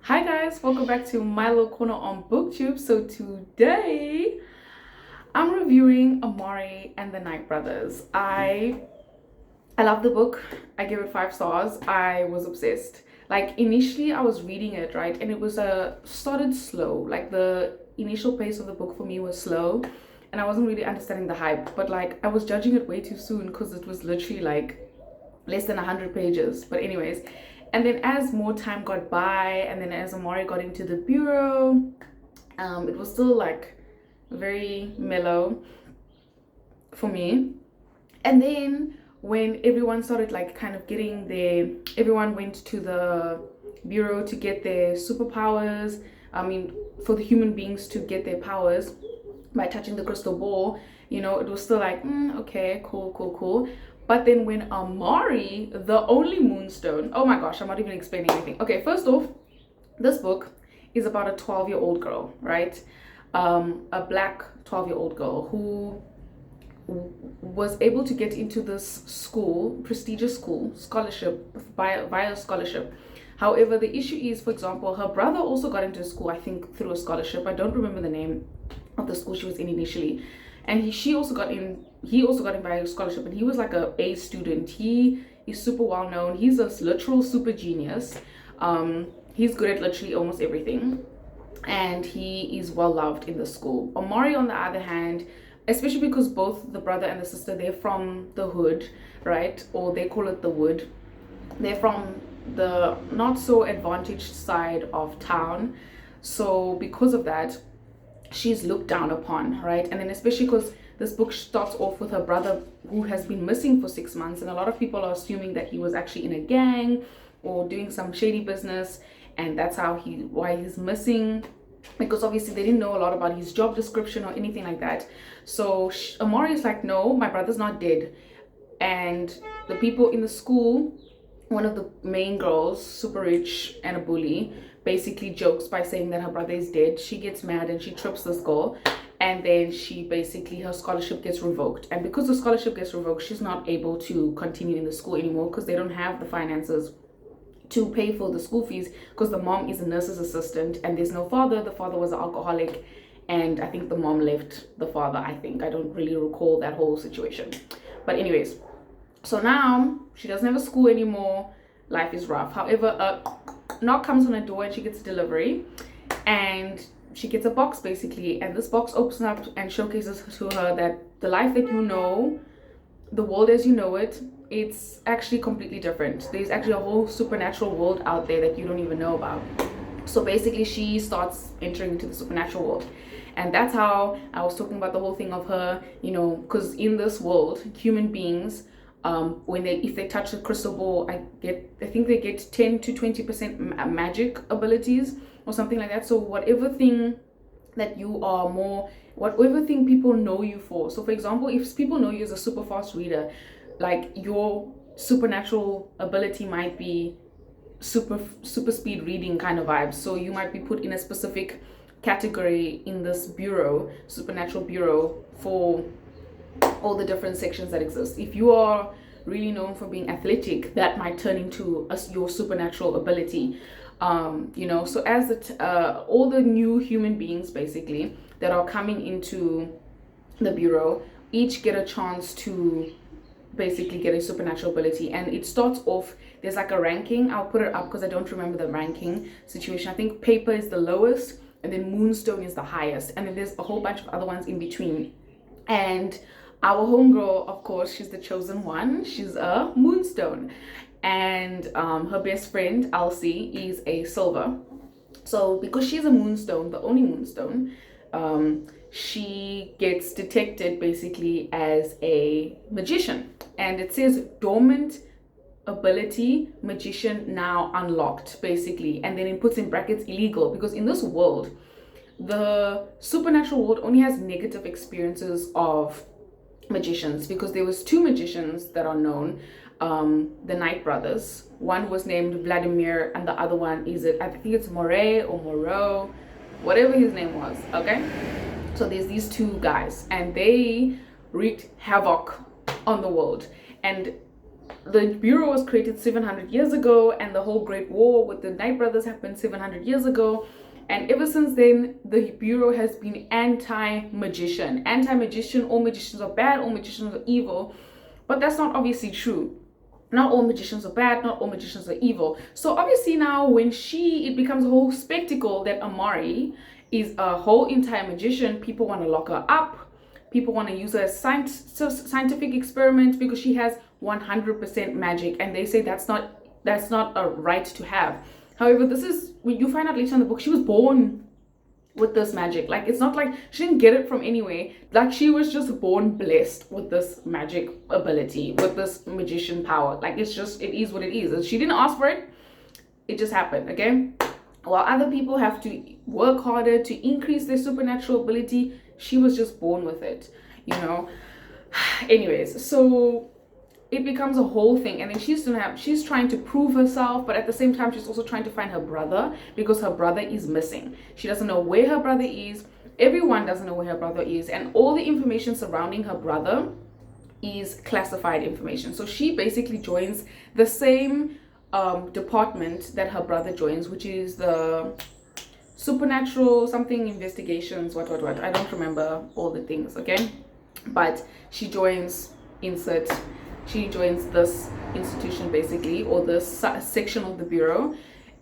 Hi guys, welcome back to my little corner on booktube. So today I'm reviewing Amari and the Night Brothers. I love the book. I give it 5 stars. I was obsessed. Like initially I was reading it, right? And it was started slow. Like the initial pace of the book for me was slow and I wasn't really understanding the hype, but like I was judging it way too soon because it was literally like less than 100 pages. But anyways, and then as more time got by and then as Amari got into the bureau, it was still like very mellow for me. And then when everyone started like kind of getting their, everyone went to the bureau to get their superpowers. I mean, for the human beings to get their powers by touching the crystal ball, it was still like, okay, cool, cool, cool. But then when Amari, the only moonstone, oh my gosh, I'm not even explaining anything. Okay, first off, this book is about a 12-year-old girl, right? A black 12-year-old girl who was able to get into this school, prestigious school, scholarship, via scholarship. However, the issue is, for example, her brother also got into school, I think through a scholarship. I don't remember the name of the school she was in initially. And he also got in by a scholarship, and he was like A student. He is super well known. He's a literal super genius. He's good at literally almost everything, and he is well loved in the school. Amari, on the other hand, especially because both the brother and the sister, they're from the hood, right? Or they call it the wood. They're from the not so advantaged side of town. So because of that, she's looked down upon, right? And then especially because this book starts off with her brother who has been missing for 6 months, and a lot of people are assuming that he was actually in a gang or doing some shady business, and that's why he's missing, because obviously they didn't know a lot about his job description or anything like that. So Amari is like, no, my brother's not dead. And the people in the school, one of the main girls, super rich and a bully, basically jokes by saying that her brother is dead. She gets mad and she trips this girl, and then her scholarship gets revoked. And because the scholarship gets revoked, she's not able to continue in the school anymore because they don't have the finances to pay for the school fees, because the mom is a nurse's assistant and there's no father. The father was an alcoholic, and I think the mom left the father. I don't really recall that whole situation, but anyways, so now she doesn't have a school anymore. Life is rough. However, a knock comes on her door and she gets a delivery, and she gets a box basically, and this box opens up and showcases to her that the life that you know, the world as you know it, it's actually completely different. There's actually a whole supernatural world out there that you don't even know about. So basically she starts entering into the supernatural world, and that's how I was talking about the whole thing of her, because in this world, human beings, if they touch the crystal ball, I think they get 10 to 20% magic abilities or something like that. So whatever thing people know you for. So for example, if people know you as a super fast reader, like your supernatural ability might be super speed reading kind of vibes. So you might be put in a specific category in this supernatural bureau, for all the different sections that exist. If you are really known for being athletic, that might turn into your supernatural ability. So as all the new human beings basically that are coming into the bureau each get a chance to basically get a supernatural ability, and it starts off, there's like a ranking. I'll put it up because I don't remember the ranking situation. I think paper is the lowest, and then moonstone is the highest, and then there's a whole bunch of other ones in between. And our homegirl, of course, she's the chosen one. She's a moonstone, and her best friend Elsie is a silver. So because she's a moonstone, the only moonstone, she gets detected basically as a magician, and it says dormant ability magician now unlocked basically, and then it puts in brackets illegal, because in this world, the supernatural world only has negative experiences of magicians, because there was 2 magicians that are known, the Night Brothers. One was named Vladimir, and the other one I think it's Moray or Moreau, whatever his name was. Okay, so there's these 2 guys, and they wreaked havoc on the world. And the Bureau was created 700 years ago, and the whole Great War with the Knight brothers happened 700 years ago. And ever since then, the Bureau has been anti-magician. Anti-magician, all magicians are bad, all magicians are evil. But that's not obviously true. Not all magicians are bad, not all magicians are evil. So obviously now when it becomes a whole spectacle that Amari is a whole entire magician, people want to lock her up. People want to use her as scientific experiment because she has 100% magic, and they say that's not a right to have. However, this is when you find out later in the book, she was born with this magic. Like, it's not like she didn't get it from anywhere. Like, she was just born blessed with this magic ability, with this magician power. Like, it is what it is. She didn't ask for it. It just happened, okay? While other people have to work harder to increase their supernatural ability, she was just born with it, you know? Anyways, so it becomes a whole thing, and then she's trying to prove herself, but at the same time she's also trying to find her brother because her brother is missing. She doesn't know where her brother is. Everyone doesn't know where her brother is, and all the information surrounding her brother is classified information. So she basically joins the same department that her brother joins, which is the supernatural something investigations, what I don't remember all the things, okay? But she joins she joins this institution basically, or this section of the Bureau.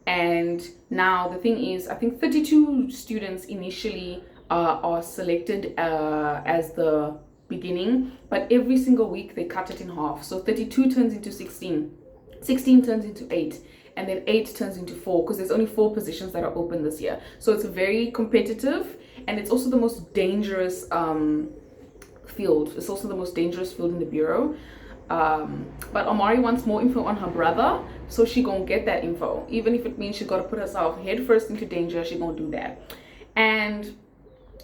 And now the thing is, I think 32 students initially are selected as the beginning, but every single week they cut it in half. So 32 turns into 16, 16 turns into 8, and then 8 turns into 4, because there's only 4 positions that are open this year. So it's very competitive, and it's also the most dangerous field. It's also the most dangerous field in the Bureau. But Amari wants more info on her brother, so she gonna get that info, even if it means she gotta put herself head first into danger. She gonna do that. And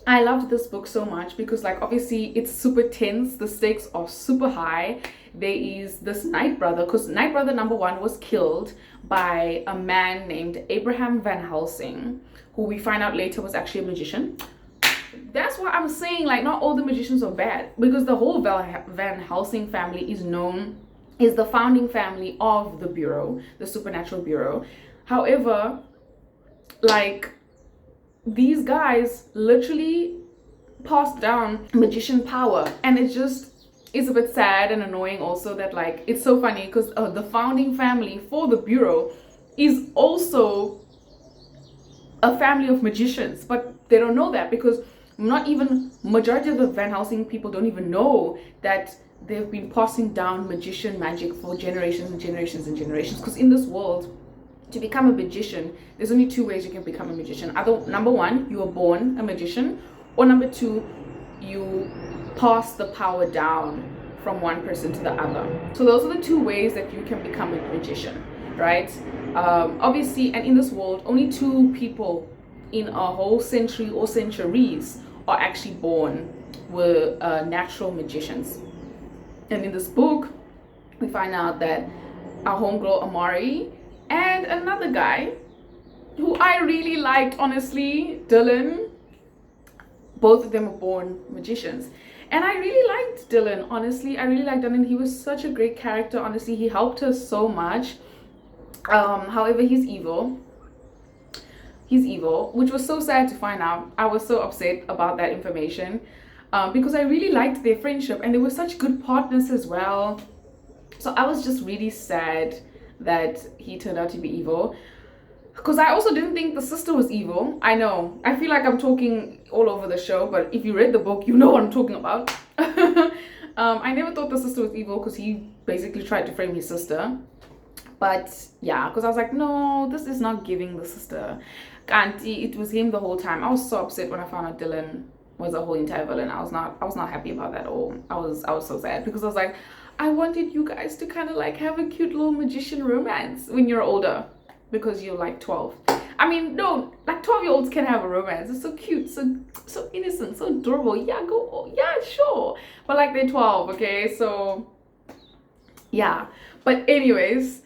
I loved this book so much because, like, obviously it's super tense, the stakes are super high. There is this Knight brother, because Knight brother number 1 was killed by a man named Abraham Van Helsing, who we find out later was actually a magician. That's why I'm saying, like, not all the magicians are bad, because the whole Van Helsing family is the founding family of the Bureau, the Supernatural Bureau. However, like, these guys literally passed down magician power, and it's a bit sad and annoying also that, like, it's so funny because the founding family for the Bureau is also a family of magicians, but they don't know that, because not even majority of the Van Helsing people don't even know that they've been passing down magician magic for generations and generations and generations. Because in this world, to become a magician, there's only 2 ways you can become a magician. Either number 1, you are born a magician, or number 2, you pass the power down from one person to the other. So those are the 2 ways that you can become a magician, right? Obviously, and in this world, only 2 people in a whole century or centuries are actually born with natural magicians. And in this book, we find out that our homegirl Amari and another guy who I really liked, honestly, Dylan, both of them were born magicians. And I really liked Dylan, honestly. I really liked Dylan. He was such a great character, honestly. He helped us so much. However, he's evil. He's evil, which was so sad to find out. I was so upset about that information because I really liked their friendship, and they were such good partners as well. So I was just really sad that he turned out to be evil, because I also didn't think the sister was evil. I know, I feel like I'm talking all over the show, but if you read the book, you know what I'm talking about. I never thought the sister was evil because he basically tried to frame his sister. But yeah, because I was like, no, this is not giving the sister. Auntie, it was him the whole time. I was so upset when I found out Dylan was a whole entire villain. I was not happy about that at all. I was so sad, because I was like, I wanted you guys to kind of like have a cute little magician romance when you're older, because you're like 12. I mean, no, like 12-year-olds can have a romance. It's so cute, so innocent, so adorable. Yeah, yeah, sure. But like, they're 12, okay? So yeah. But anyways,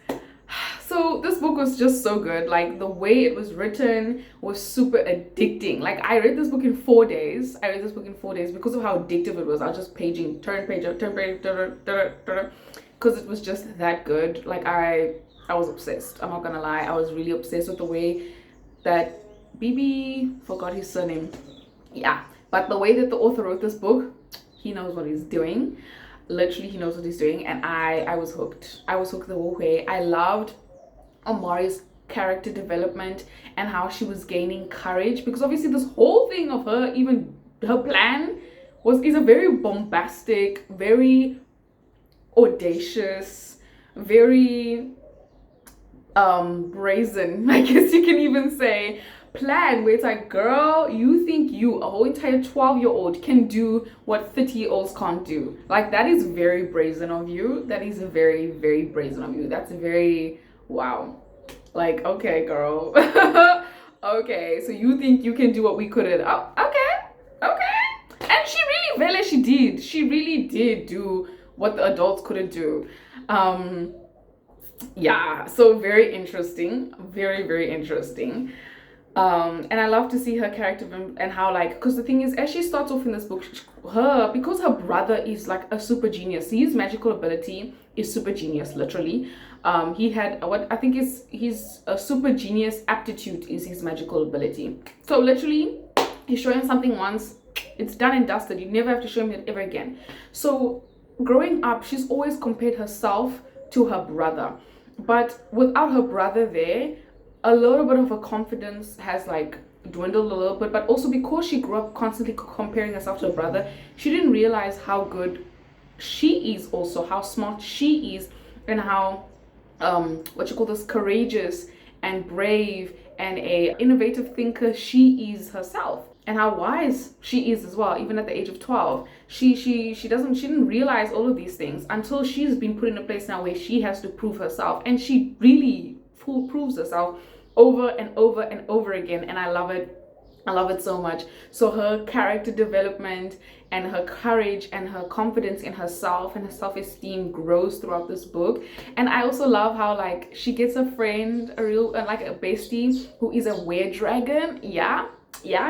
so this book was just so good. Like, the way it was written was super addicting. Like, I read this book in 4 days. Because of how addictive it was. I was just turn page, because because it was just that good. Like I was obsessed. I'm not gonna lie. I was really obsessed with the way that BB, forgot his surname. Yeah, but the way that the author wrote this book, he knows what he's doing. Literally, he knows what he's doing, and I was hooked. I was hooked the whole way. I loved Amari's character development and how she was gaining courage, because obviously this whole thing of her, even her plan is a very bombastic, very audacious, very brazen, I guess you can even say, plan, where it's like, girl, you think you, a whole entire 12-year-old, can do what 30-year-olds can't do. Like, that is very brazen of you. That is very, very brazen of you. That's very, wow. Like, okay, girl. Okay, so you think you can do what we couldn't. Oh, okay. And she really did do what the adults couldn't do. Yeah, so very interesting, very, very interesting. And I love to see her character and how, like, because the thing is, as she starts off in this book, because her brother is like a super genius, his magical ability is super genius, literally. He had what I think is his super genius aptitude is his magical ability. So literally, he's showing something once, it's done and dusted. You never have to show him it ever again. So growing up, she's always compared herself to her brother, but without her brother there, a little bit of her confidence has like dwindled a little bit. But also because she grew up constantly comparing herself to her brother, she didn't realize how good she is, also how smart she is, and how courageous and brave and a innovative thinker she is herself, and how wise she is as well. Even at the age of 12, she didn't realize all of these things until she's been put in a place now where she has to prove herself, and she really proves herself over and over and over again, and I love it. I love it so much. So her character development and her courage and her confidence in herself and her self-esteem grows throughout this book. And I also love how, like, she gets a friend, a real like a bestie who is a were-dragon. Yeah,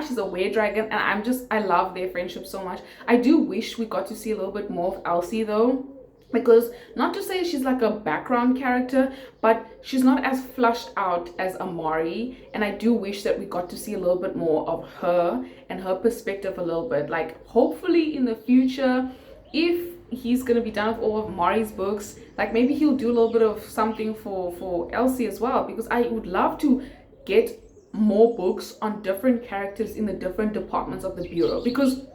she's a were-dragon, and I love their friendship so much. I do wish we got to see a little bit more of Elsie though, because not to say she's like a background character, but she's not as flushed out as Amari, and I do wish that we got to see a little bit more of her and her perspective a little bit. Like, hopefully in the future, if he's gonna be done with all of Amari's books, like maybe he'll do a little bit of something for Elsie as well, because I would love to get more books on different characters in the different departments of the bureau, because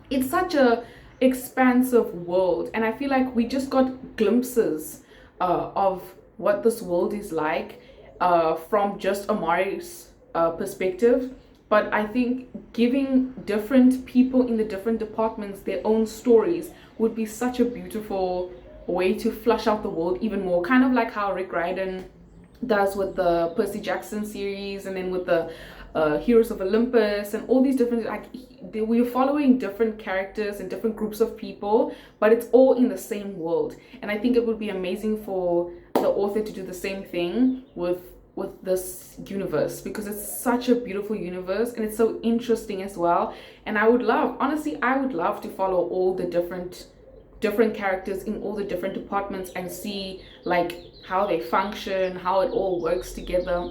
it's such a expansive world, and I feel like we just got glimpses of what this world is like from just Amari's perspective. But I think giving different people in the different departments their own stories would be such a beautiful way to flush out the world even more, kind of like how Rick Riordan does with the Percy Jackson series, and then with the Heroes of Olympus, and all these different, like, we're following different characters and different groups of people, but it's all in the same world. And I think it would be amazing for the author to do the same thing with this universe, because it's such a beautiful universe and it's so interesting as well. And I would love to follow all the different characters in all the different departments and see like how they function, how it all works together.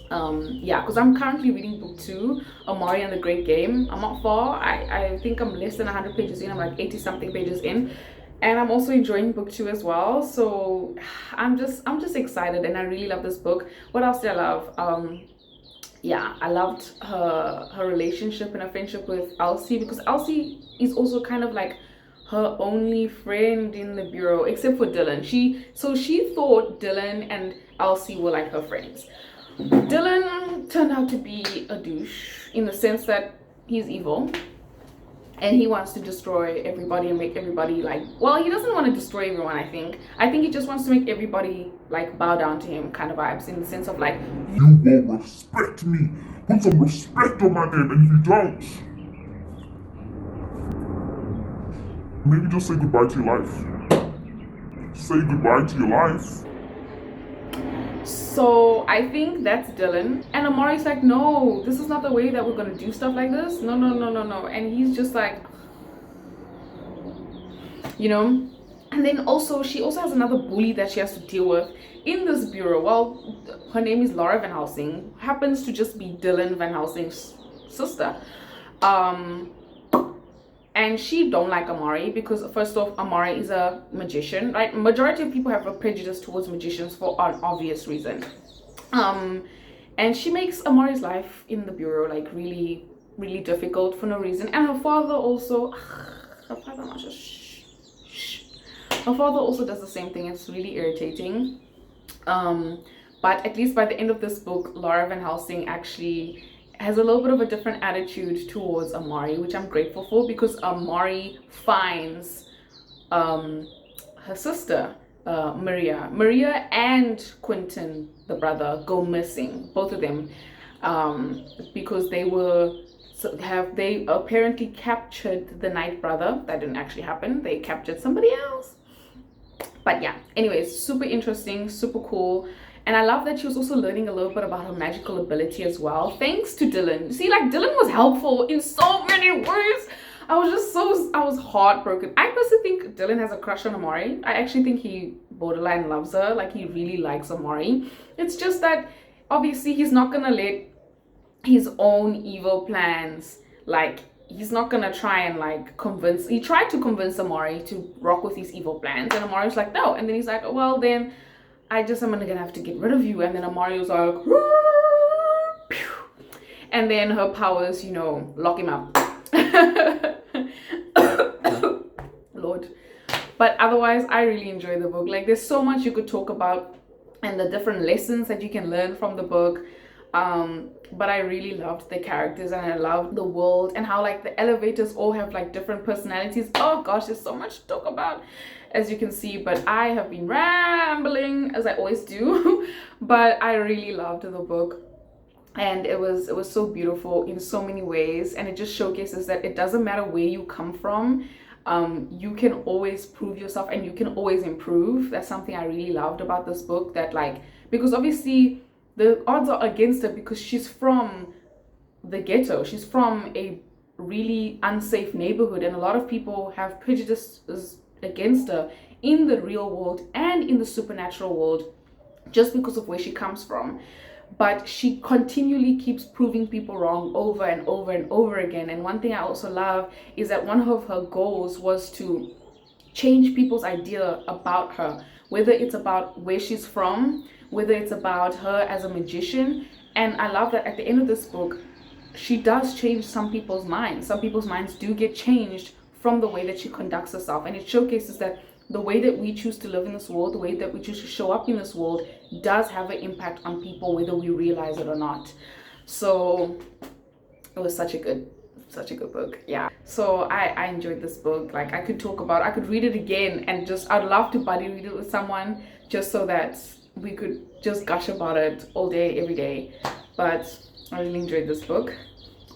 Yeah, because I'm currently reading book 2, Amari and the Great Game. I'm not far. I think I'm less than 100 pages in. I'm like 80 something pages in, and I'm also enjoying book 2 as well. So I'm just excited, and I really love this book. What else did I love? Yeah, I loved her relationship and her friendship with Elsie, because Elsie is also kind of like her only friend in the bureau, except for Dylan. She thought Dylan and Elsie were like her friends. Dylan turned out to be a douche, in the sense that he's evil and he wants to destroy everybody and make everybody like, well, he doesn't want to destroy everyone. I think he just wants to make everybody like bow down to him, kind of vibes, in the sense of like, you will respect me, put some respect on my name, and if you don't, maybe just say goodbye to your life. Say goodbye to your life. So I think that's Dylan, and Amari's like, no, this is not the way that we're gonna do stuff like this. No. And he's just like, you know, And then also she also has another bully that she has to deal with in this bureau. Well, her name is Laura Van Helsing, happens to just be Dylan Van Helsing's sister. And she don't like Amari because first off, Amari is a magician, right? Majority of people have a prejudice towards magicians for an obvious reason. And she makes Amari's life in the bureau like really, really difficult for no reason. And her father also, her father also does the same thing. It's really irritating. But at least by the end of this book, Laura Van Helsing actually has a little bit of a different attitude towards Amari, which I'm grateful for, because Amari finds her sister, Maria and Quentin, the brother, go missing, both of them, because they apparently captured the Night Brother. That didn't actually happen. They captured somebody else. But yeah, anyways, super interesting, super cool. And I love that she was also learning a little bit about her magical ability as well, thanks to Dylan. See, like, Dylan was helpful in so many ways. I was heartbroken. I personally think Dylan has a crush on Amari. I actually think he borderline loves her. Like, he really likes Amari. It's just that, obviously, he's not gonna let his own evil plans, like, he's not gonna try and like he tried to convince Amari to rock with his evil plans, and Amari's like, no. And then he's like, oh, well, then I'm gonna have to get rid of you. And then Amari was like, and then her powers, you know, lock him up. Lord. But otherwise, I really enjoy the book. Like, there's so much you could talk about and the different lessons that you can learn from the book. But I really loved the characters, and I loved the world, and how like the elevators all have like different personalities. Oh gosh, there's so much to talk about, as you can see, but I have been rambling as I always do. But I really loved the book, and it was so beautiful in so many ways, and it just showcases that it doesn't matter where you come from. You can always prove yourself, and you can always improve. That's something I really loved about this book, that like, because obviously the odds are against her because she's from the ghetto. She's from a really unsafe neighborhood, and a lot of people have prejudices against her in the real world and in the supernatural world just because of where she comes from. But she continually keeps proving people wrong over and over and over again. And one thing I also love is that one of her goals was to change people's idea about her, whether it's about where she's from, whether it's about her as a magician. And I love that at the end of this book, she does change some people's minds. Some people's minds do get changed from the way that she conducts herself. And it showcases that the way that we choose to live in this world, the way that we choose to show up in this world, does have an impact on people, whether we realize it or not. So it was such a good book. Yeah, so I enjoyed this book. Like, I could read it again, and I'd love to buddy read it with someone, just so that we could just gush about it all day, every day. But I really enjoyed this book.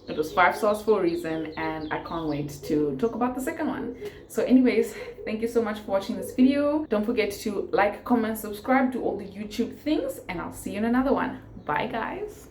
It was 5 stars for a reason, and I can't wait to talk about the second one. So anyways, thank you so much for watching this video. Don't forget to like, comment, subscribe, do all the YouTube things, and I'll see you in another one. Bye guys.